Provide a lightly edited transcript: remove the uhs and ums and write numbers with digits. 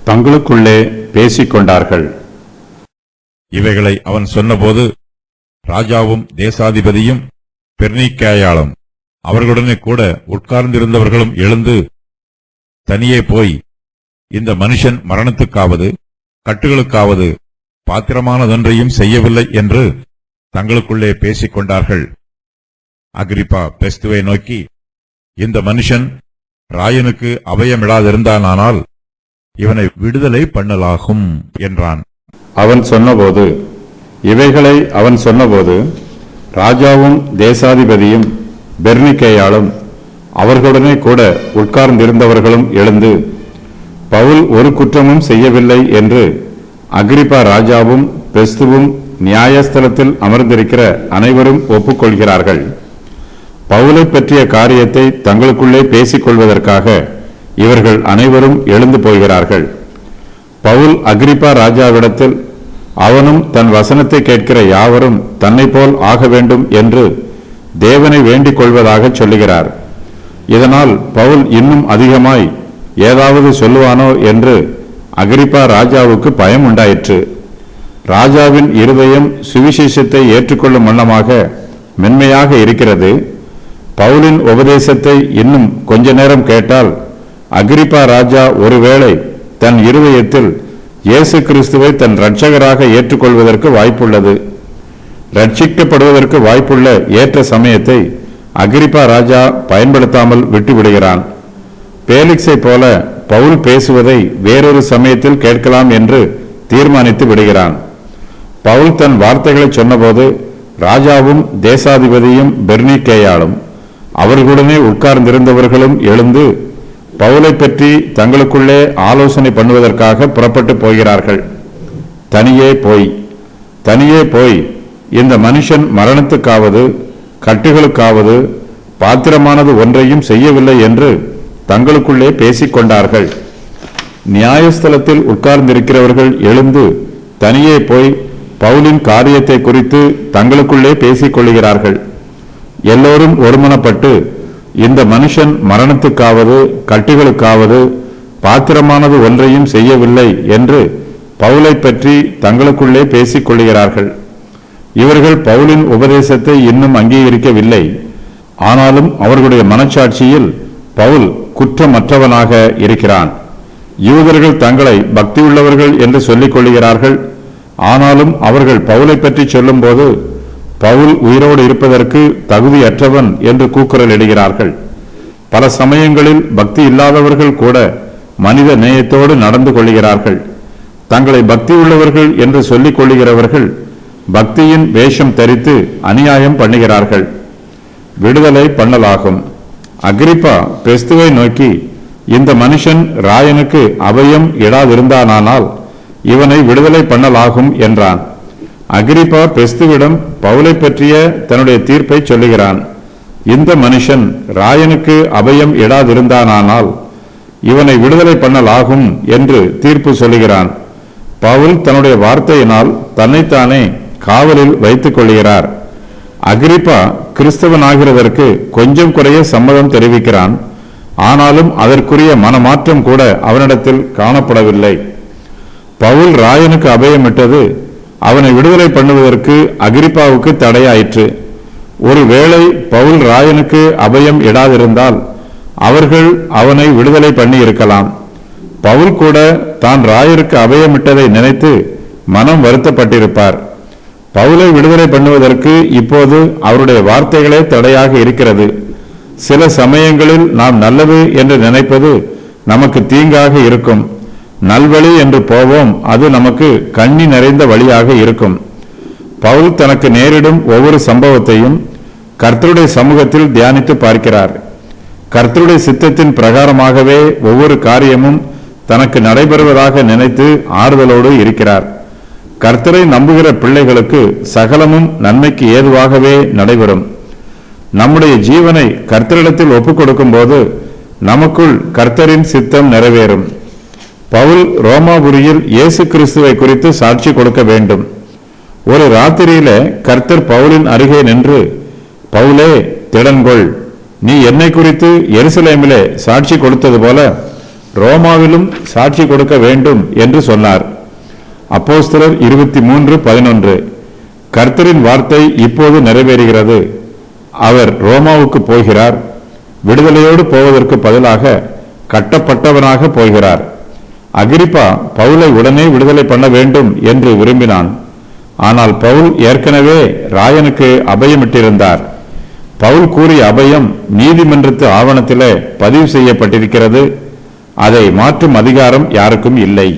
தங்களுக்குள்ளே பேசிக் கொண்டார்கள். இவைகளை அவன் சொன்னபோது ராஜாவும் தேசாதிபதியும் பெர்னிக்கேயாளும் அவர்களுடனே கூட உட்கார்ந்திருந்தவர்களும் எழுந்து தனியே போய், இந்த மனுஷன் மரணத்துக்காவது கட்டுகளுக்காவது பாத்திரமானதொன்றையும் செய்யவில்லை என்று தங்களுக்குள்ளே பேசிக் கொண்டார்கள். அகிரிப்பா பெஸ்துவை நோக்கி, இந்த மனுஷன் ராயனுக்கு அபயமிடாதிருந்தானால் இவனை விடுதலை பண்ணலாகும் என்றான். இவைகளை அவன் சொன்னபோது ராஜாவும் தேசாதிபதியும் பெர்னிக்கேயாளும் அவர்களுடனே கூட உட்கார்ந்திருந்தவர்களும் எழுந்து, பவுல் ஒரு குற்றமும் செய்யவில்லை என்று அகிரிப்பா ராஜாவும் பெஸ்துவும் நியாயஸ்தலத்தில் அமர்ந்திருக்கிற அனைவரும் ஒப்புக்கொள்கிறார்கள். பவுலை பற்றிய காரியத்தை தங்களுக்குள்ளே பேசிக் கொள்வதற்காக இவர்கள் அனைவரும் எழுந்து போகிறார்கள். பவுல் அகிரிப்பா ராஜாவிடத்தில், அவனும் தன் வசனத்தை கேட்கிற யாவரும் தன்னை போல் ஆக வேண்டும் என்று தேவனை வேண்டிக் கொள்வதாக சொல்லுகிறார். இதனால் பவுல் இன்னும் அதிகமாய் ஏதாவது சொல்லுவானோ என்று அகிரிப்பா ராஜாவுக்கு பயம் உண்டாயிற்று. ராஜாவின் இருதயம் சுவிசேஷத்தை ஏற்றுக்கொள்ளும் வண்ணமாக மென்மையாக இருக்கிறது. பவுலின் உபதேசத்தை இன்னும் கொஞ்ச நேரம் கேட்டால் அகிரிப்பா ராஜா ஒருவேளை தன் இருதயத்தில் இயேசு கிறிஸ்துவை தன் இரட்சகராக ஏற்றுக்கொள்வதற்கு வாய்ப்புள்ளது. ரட்சிக்கப்படுவதற்கு வாய்ப்புள்ள ஏற்ற சமயத்தை அகிரிப்பா ராஜா பயன்படுத்தாமல் விட்டுவிடுகிறான். பேலிக்ஸை போல பவுல் பேசுவதை வேறொரு சமயத்தில் கேட்கலாம் என்று தீர்மானித்து விடுகிறான். பவுல் தன் வார்த்தைகளை சொன்னபோது ராஜாவும் தேசாதிபதியும் பெர்னிக்கேயாளும் அவர்களுடனே உட்கார்ந்திருந்தவர்களும் எழுந்து பவுலை பற்றி தங்களுக்குள்ளே ஆலோசனை பண்ணுவதற்காக புறப்பட்டு போகிறார்கள். தனியே போய் இந்த மனுஷன் மரணத்துக்காவது கட்டுகளுக்காவது பாத்திரமானது ஒன்றையும் செய்யவில்லை என்று தங்களுக்குள்ளே பேசிக் கொண்டார்கள். நியாயஸ்தலத்தில் உட்கார்ந்திருக்கிறவர்கள் எழுந்து தனியே போய் பவுலின் காரியத்தை குறித்து தங்களுக்குள்ளே பேசிக் கொள்கிறார்கள். எல்லோரும் ஒருமனப்பட்டு, இந்த மனுஷன் மரணத்துக்காவது கட்டுகளுக்காவது பாத்திரமானது ஒன்றையும் செய்யவில்லை என்று பவுலை பற்றி தங்களுக்குள்ளே பேசிக் கொள்கிறார்கள். இவர்கள் பவுலின் உபதேசத்தை இன்னும் அங்கீகரிக்கவில்லை. ஆனாலும் அவர்களுடைய மனச்சாட்சியில் பவுல் குற்றமற்றவனாக இருக்கிறான். யூதர்கள் தங்களை பக்தியுள்ளவர்கள் என்று சொல்லிக் கொள்கிறார்கள். ஆனாலும் அவர்கள் பவுலை பற்றி சொல்லும் போது பவுல் உயிரோடு இருப்பதற்கு தகுதியற்றவன் என்று கூக்குரல் இடுகிறார்கள். பல சமயங்களில் பக்தி இல்லாதவர்கள் கூட மனித நேயத்தோடு நடந்து கொள்கிறார்கள். தங்களை பக்தி உள்ளவர்கள் என்று சொல்லிக் கொள்கிறவர்கள் பக்தியின் வேஷம் தரித்து அநியாயம் பண்ணுகிறார்கள். விடுதலை பண்ணலாகும். அகிரிப்பா பெஸ்துவை நோக்கி, இந்த மனுஷன் ராயனுக்கு அபயம் இடாதிருந்தானால் இவனை விடுதலை பண்ணலாகும் என்றான். அகிரிப்பா பெஸ்துவிடம் பவுலை பற்றிய தன்னுடைய தீர்ப்பை சொல்லுகிறான். இந்த மனுஷன் ராயனுக்கு அபயம் இடாதிருந்தானால் இவனை விடுதலை பண்ணலாகும் என்று தீர்ப்பு சொல்லுகிறான். பவுல் தன்னுடைய வார்த்தையினால் தன்னைத்தானே காவலில் வைத்துக் கொள்கிறார். அகிரிப்பா கிறிஸ்தவனாகிறதற்கு கொஞ்சம் குறைய சம்மதம் தெரிவிக்கிறான். ஆனாலும் அதற்குரிய மனமாற்றம் கூட அவனிடத்தில் காணப்படவில்லை. பவுல் ராயனுக்கு அபயமிட்டது அவனை விடுதலை பண்ணுவதற்கு அகிரிப்பாவுக்கு தடையாயிற்று. ஒருவேளை பவுல் ராயனுக்கு அபயம் இடாதிருந்தால் அவர்கள் அவனை விடுதலை பண்ணி இருக்கலாம். பவுல் கூட தான் ராயருக்கு அபயமிட்டதை நினைத்து மனம் வருத்தப்பட்டிருப்பார். பவுலை விடுதலை பண்ணுவதற்கு இப்போது அவருடைய வார்த்தைகளே தடையாக இருக்கிறது. சில சமயங்களில் நாம் நல்லது என்று நினைப்பது நமக்கு தீங்காக இருக்கும். நல்வழி என்று போவோம், அது நமக்கு கண்ணி நிறைந்த வழியாக இருக்கும். பவுல் தனக்கு நேரிடும் ஒவ்வொரு சம்பவத்தையும் கர்த்தருடைய சமூகத்தில் தியானித்து பார்க்கிறார். கர்த்தருடைய சித்தத்தின் பிரகாரமாகவே ஒவ்வொரு காரியமும் தனக்கு நடைபெறுவதாக நினைத்து ஆறுதலோடு இருக்கிறார். கர்த்தரை நம்புகிற பிள்ளைகளுக்கு சகலமும் நன்மைக்கு ஏதுவாகவே நடைபெறும். நம்முடைய ஜீவனை கர்த்தரிடத்தில் ஒப்புக் கொடுக்கும் போது நமக்குள் கர்த்தரின் சித்தம் நிறைவேறும். பவுல் ரோமாபுரியில் இயேசு கிறிஸ்துவை குறித்து சாட்சி கொடுக்க வேண்டும். ஒரு ராத்திரியில கர்த்தர் பவுலின் அருகே நின்று, பவுலே திடன்கொள், நீ என்னை குறித்து எருசலேமிலே சாட்சி கொடுத்தது போல ரோமாவிலும் சாட்சி கொடுக்க வேண்டும் என்று சொன்னார். அப்போஸ்தலர் 23:11. கர்த்தரின் வார்த்தை இப்போது நிறைவேறுகிறது. அவர் ரோமாவுக்கு போகிறார். விடுதலையோடு போவதற்கு பதிலாக கட்டப்பட்டவனாக போகிறார். அகிரிப்பா பவுலை உடனே விடுதலை பண்ண வேண்டும் என்று விரும்பினான். ஆனால் பவுல் ஏற்கனவே ராயனுக்கு அபயமிட்டிருந்தார். பவுல் கூறிய அபயம் நீதிமன்றத்து ஆவணத்திலே பதிவு செய்யப்பட்டிருக்கிறது. அதை மாற்றும் அதிகாரம் யாருக்கும் இல்லை.